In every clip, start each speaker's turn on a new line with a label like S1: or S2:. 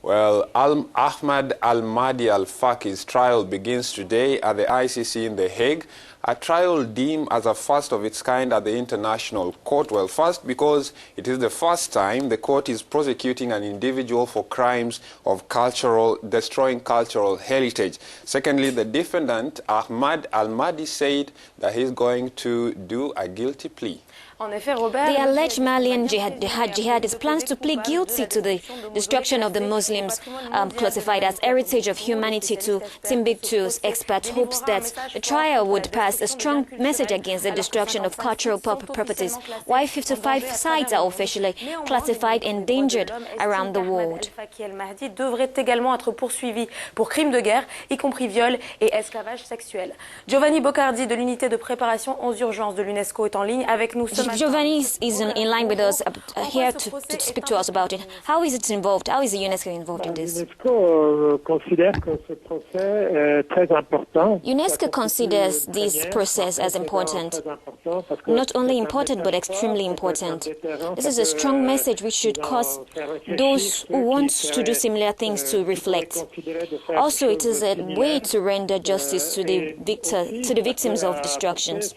S1: Well, Ahmad al-Mahdi al-Faqi's trial begins today at the ICC in The Hague, a trial deemed as a first of its kind at the International Court. Well, first because it is the first time the court is prosecuting an individual for crimes of destroying cultural heritage. Secondly, the defendant, Ahmad al-Mahdi, said that he's going to do a guilty plea.
S2: The alleged Malian jihadist plans to plead guilty to the destruction of the Muslims classified as heritage of humanity to Timbuktu's. Expert hopes that the trial would pass a strong message against the destruction of cultural properties, while 55 sites are officially classified endangered around the world.
S3: Mahdi devrait également être poursuivi pour crimes de guerre, y compris viol et esclavage sexuel. Giovanni Boccardi de l'unité de préparation aux urgences de l'UNESCO est en ligne avec nous.
S2: Giovanni is in line with us here to speak to us about it. How is it involved? How is the UNESCO involved in this? UNESCO considers this process as important. Not only important, but extremely important. This is a strong message which should cause those who want to do similar things to reflect. Also, it is a way to render justice to the victims of destructions.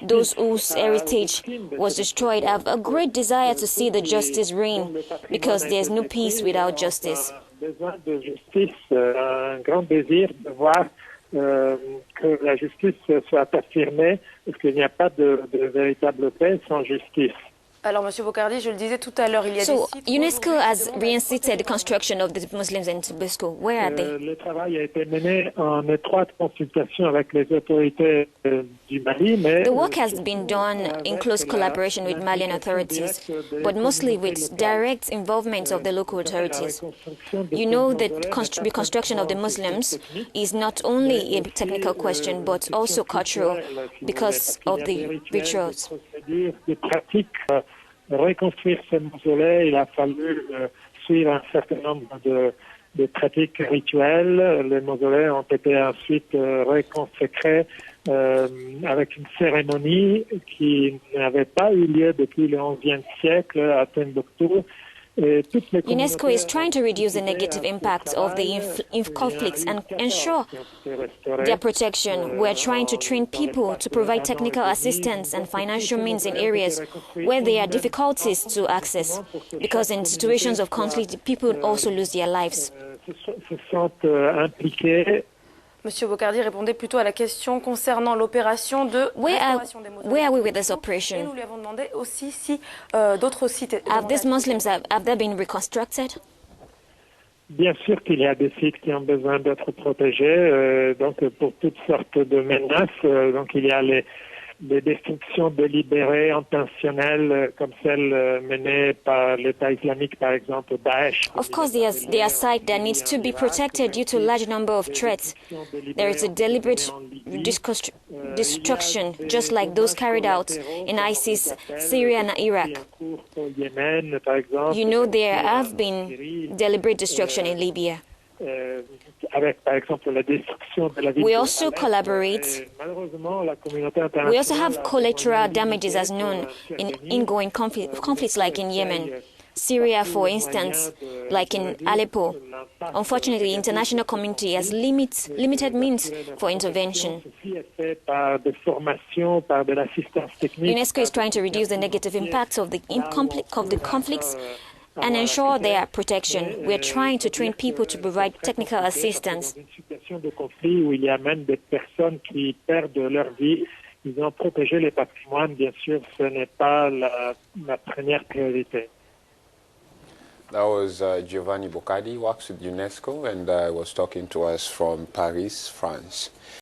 S2: Those whose heritage was destroyed have a great desire to see the justice reign, because there is no peace without justice.
S4: Un grand désir de voir que la justice soit affirmée, parce qu'il n'y a pas de véritable paix sans justice.
S3: Alors, Monsieur Boccardi, je le disais tout à l'heure, il y a
S2: So, UNESCO has reinstated the construction of the Muslims in Timbuktu. Where are they?
S4: Le travail a été mené en étroite consultation avec les autorités du Mali, mais
S2: the work has been done in close collaboration with Malian authorities, but mostly with direct involvement of the local authorities. You know that the reconstruction of the Muslims is not only a technical question, but also cultural, because of the rituals.
S4: Reconstruire ces mausolées, il a fallu suivre un certain nombre de pratiques rituelles. Les mausolées ont été ensuite reconsécrés avec une cérémonie qui n'avait pas eu lieu depuis le XIe siècle à Timbuktu.
S2: UNESCO is trying to reduce the negative impact of the conflicts and ensure their protection. We are trying to train people to provide technical assistance and financial means in areas where there are difficulties to access, because in situations of conflict, people also lose their lives.
S3: Monsieur Boccardi répondait plutôt à la question concernant l'opération de restauration des mausolées.
S2: Where are we with this operation?
S3: Et nous lui avons demandé aussi si d'autres sites...
S2: Have these Muslims, have they been reconstructed?
S4: Bien sûr qu'il y a des sites qui ont besoin d'être protégés, donc pour toutes sortes de menaces. Donc il y a les destructions délibérées, intentionnelles, comme celles menées par l'État islamique, par exemple, Daesh.
S2: Of course, there are sites that needs to be protected due to a large number of threats. There is a deliberate destruction, just like those carried out in ISIS, Syria and Iraq. You know there have been deliberate destruction in Libya. We also collaborate. We also have collateral damages as known in ongoing conflicts like in Yemen, Syria, for instance, like in Aleppo. Unfortunately, the international community has limited means for intervention. UNESCO is trying to reduce the negative impacts of the conflicts and ensure their protection. We are trying to train people to provide technical assistance.
S4: Ils ont protégé les patrimoines, bien sûr, ce n'est pas la première priorité.
S1: That was Giovanni Boccardi, works with UNESCO, and was talking to us from Paris, France.